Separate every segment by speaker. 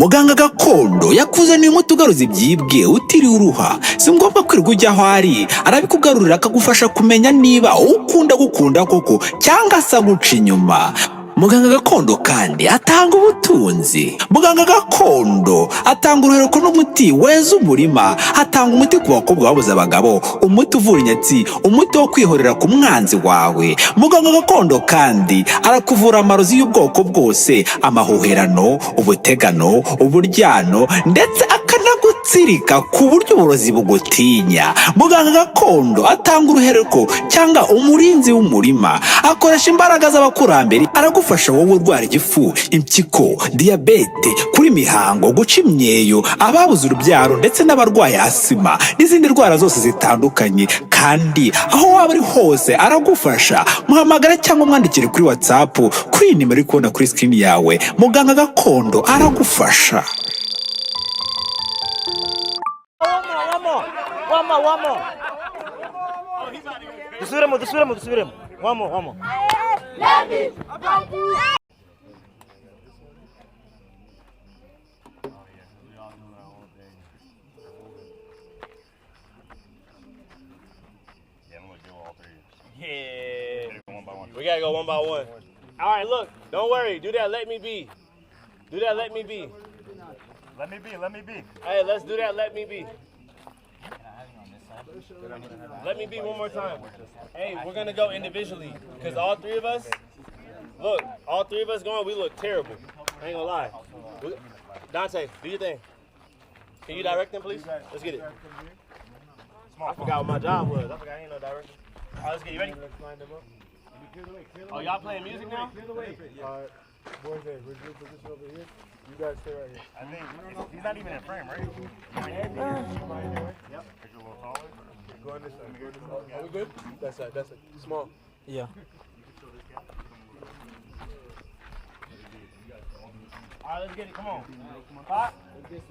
Speaker 1: muganga gakondo yakuzaniye umuti ugaruza ibyibwe utiriwe uruha. Si ngombwa kwirirwa ujya aho ari, arabikugarurira akagufasha kumenya niba ukunda gukunda koko cyangwa se guca inyuma. Muganga gakondo kandi atanga ubutunzi. Muganga gakondo atanga uruhereko n'umuti weza umurima. Atanga umuti ku bakobwa babuze abagabo, umuti uvura inyatsi, umuti wo kwihorera ku mwanzi wawe. Muganga gakondo kandi arakuvura amarozi y'ubwoko bwose, amahuherano, ubutegano, uburyano ndetse akanagutsirika ku buryo uburozi bugutinya. Muganga gakondo atanga uruhereko cyangwa umurinzi w'umurima. Akoresha imbaraga z'abakurambere, aragufasha wowe urwara igifu, impyiko, diyabete, kuri mihango, guca imyeyo, ababuze urubyaro ndetse n'abarwaye asima n'izindi ndwara zose zitandukanye. Kandi aho waba ari hose aragufasha. Muhamagara cyangwa mwandikire kuri WhatsApp kuri nimero iri kubona kuri screen yawe. Muganga gakondo aragufasha.
Speaker 2: One more. Dusubiremo. One more.
Speaker 3: Let me.
Speaker 2: Yeah. We gotta go one by one. All right, look. Don't worry. Do that. Let me be. Let me be. Hey, let's do that. Let me be. Let me be one more time. Hey, we're gonna go individually because all three of us going, we look terrible. I ain't gonna lie. Dante, do your thing. Can you direct them, please? Let's get it. I forgot what my job was. I ain't no director. All right, let's get you ready. Oh, y'all playing music now?
Speaker 4: All right, boys, we're good position over here. You guys stay right here.
Speaker 5: I think he's not even in frame, right?
Speaker 4: Yep.
Speaker 5: Take a little taller.
Speaker 4: Go on this side. Are we good? That's it. Small.
Speaker 2: Yeah. All right, let's get it. Come on. Hot. Okay.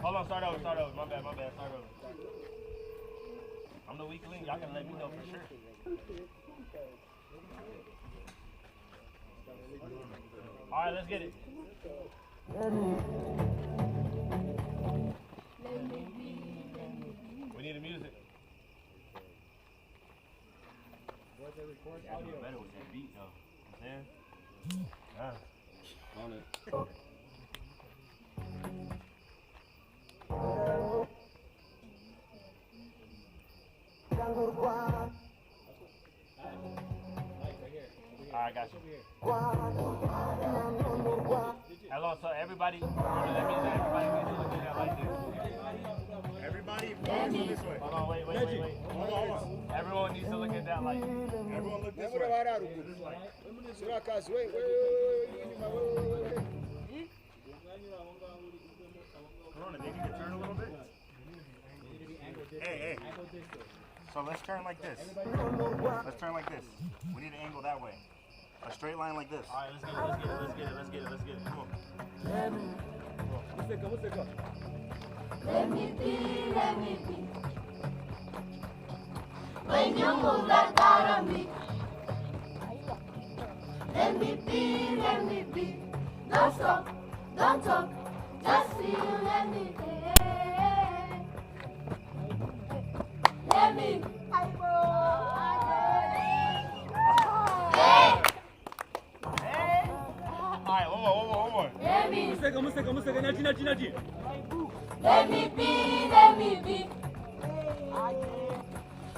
Speaker 2: Hold on. Start over. My bad. Start over. I'm the weak link. Y'all can let me know for sure. All right, let's get it. We need the music. I'll do better with that beat, though. You know what I'm saying? On it. Alright, got you. Hello, so everybody, that means everybody needs to look at that like this.
Speaker 5: Everybody, focus this way.
Speaker 2: Hold on, wait.
Speaker 5: Hold on.
Speaker 2: Everyone needs to look at that like this.
Speaker 5: Everyone look this way. Corona, think you can turn a little bit? Hey. So let's turn like this. We need to angle that way. A straight line like this.
Speaker 2: Alright, let's get it. Come on.
Speaker 3: Let me be. When you move that out of me. Let me be. Don't stop, don't talk, just feel. Let me be. Let me.
Speaker 2: Alright, one more.
Speaker 3: Let me.
Speaker 2: Energy.
Speaker 3: Let me be.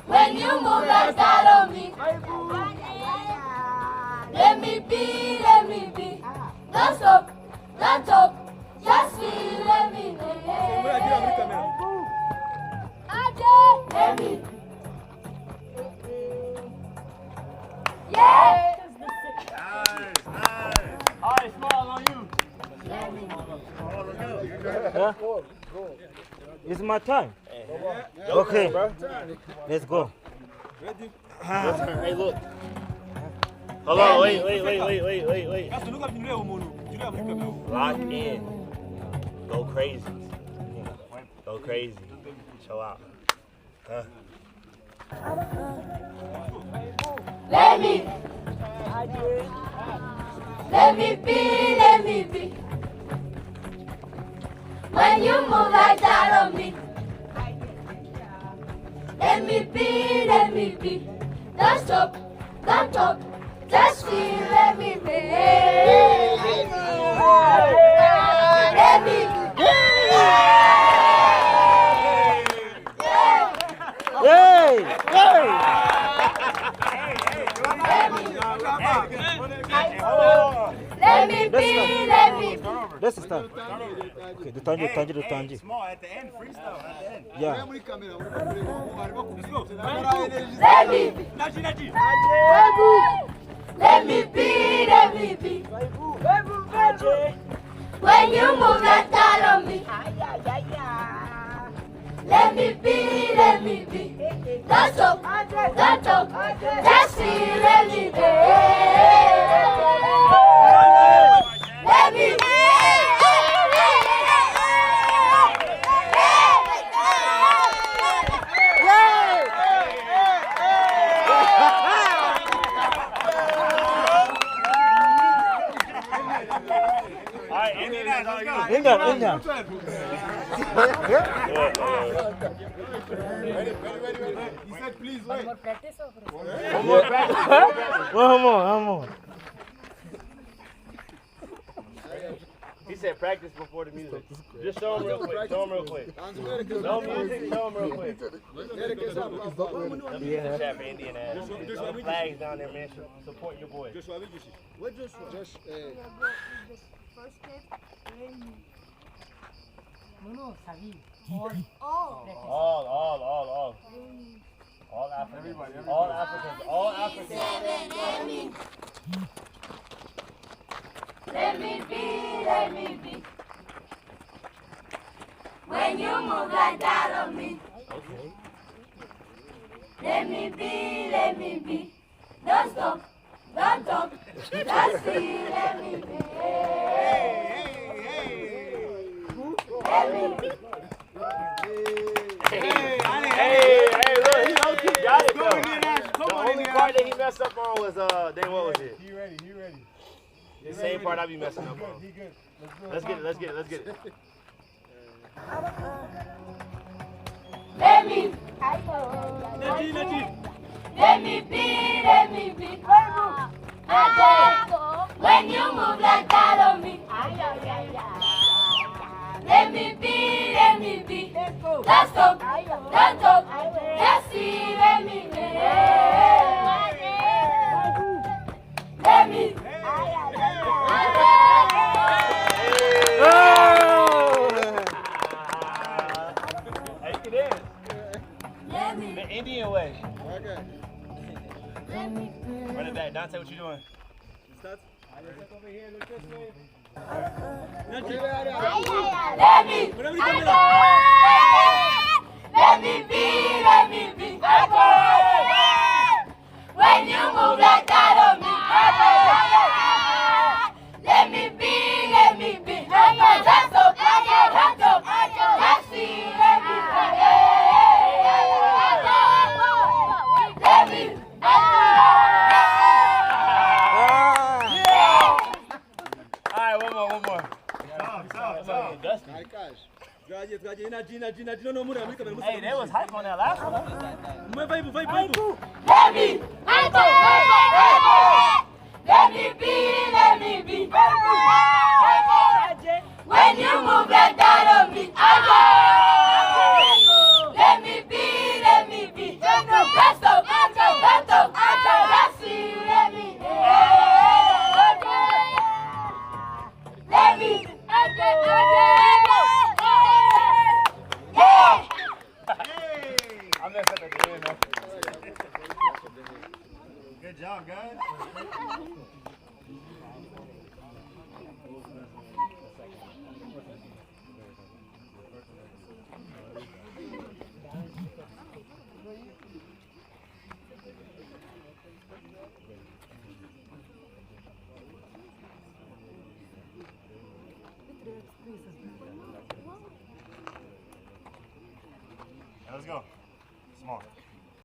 Speaker 3: When you move like that on me. Let me be. Don't stop, don't talk, just feel. Let me be. Let me. Yeah.
Speaker 2: Alright, smile on you.
Speaker 5: Yeah?
Speaker 2: It's my time. Okay, let's go. Hey, look. Hold on, wait. Lock in. Go crazy. Show out.
Speaker 3: Let me be. move like that on me. Let me be. Don't stop, don't talk, just feel, let me be. Let me be.
Speaker 2: Hey!
Speaker 3: Let me be.
Speaker 2: Let's start. Okay, dutangiye.
Speaker 5: Small at the end, freestyle at the end.
Speaker 2: Yeah.
Speaker 3: Let me be. When you move like that on me. Let me be. Don't stop, just feel, let me be. Let me be.
Speaker 5: All right, Indian, let's go.
Speaker 2: Inga.
Speaker 4: Ready? He said, please wait.
Speaker 2: One more. He said practice before the music. Just show him real quick. No music, show him real quick.
Speaker 4: Yeah.
Speaker 2: Chat for Indian ass. Some flags down there, man. Support your boy.
Speaker 4: What Joshua?
Speaker 6: First step,
Speaker 2: All Africans. All Africans.
Speaker 3: Let me be. When you move like that on me.
Speaker 2: Okay.
Speaker 3: Let me be. Don't stop, don't talk, just see, let me be. Let me be.
Speaker 2: Hey, look, he low-key got it, though. The only part that he messed up on was, then what was it?
Speaker 4: He ready.
Speaker 2: The same part I be messing up on.
Speaker 4: He good.
Speaker 2: Let's get it.
Speaker 3: Let me be. When you move like that on me. Let me be. Let's go. Don't talk. Just see, let me be. Let me be.
Speaker 2: Hey, you can dance.
Speaker 3: Let me
Speaker 2: The Indian way.
Speaker 4: Okay.
Speaker 2: Run it back. Dante, what you doing?
Speaker 3: Let me be. When you move like that on me. Let me be. That's okay. Let's see. Let me be.
Speaker 2: All right, one more. Dusty. Hey, that was hype on that last one.
Speaker 3: Let me be. When you move like that on me. Let me be. Let's go. Let's see. Let me be. Let me be.
Speaker 2: I messed up at the end, man.
Speaker 5: Good job, guys. Let's go. Small.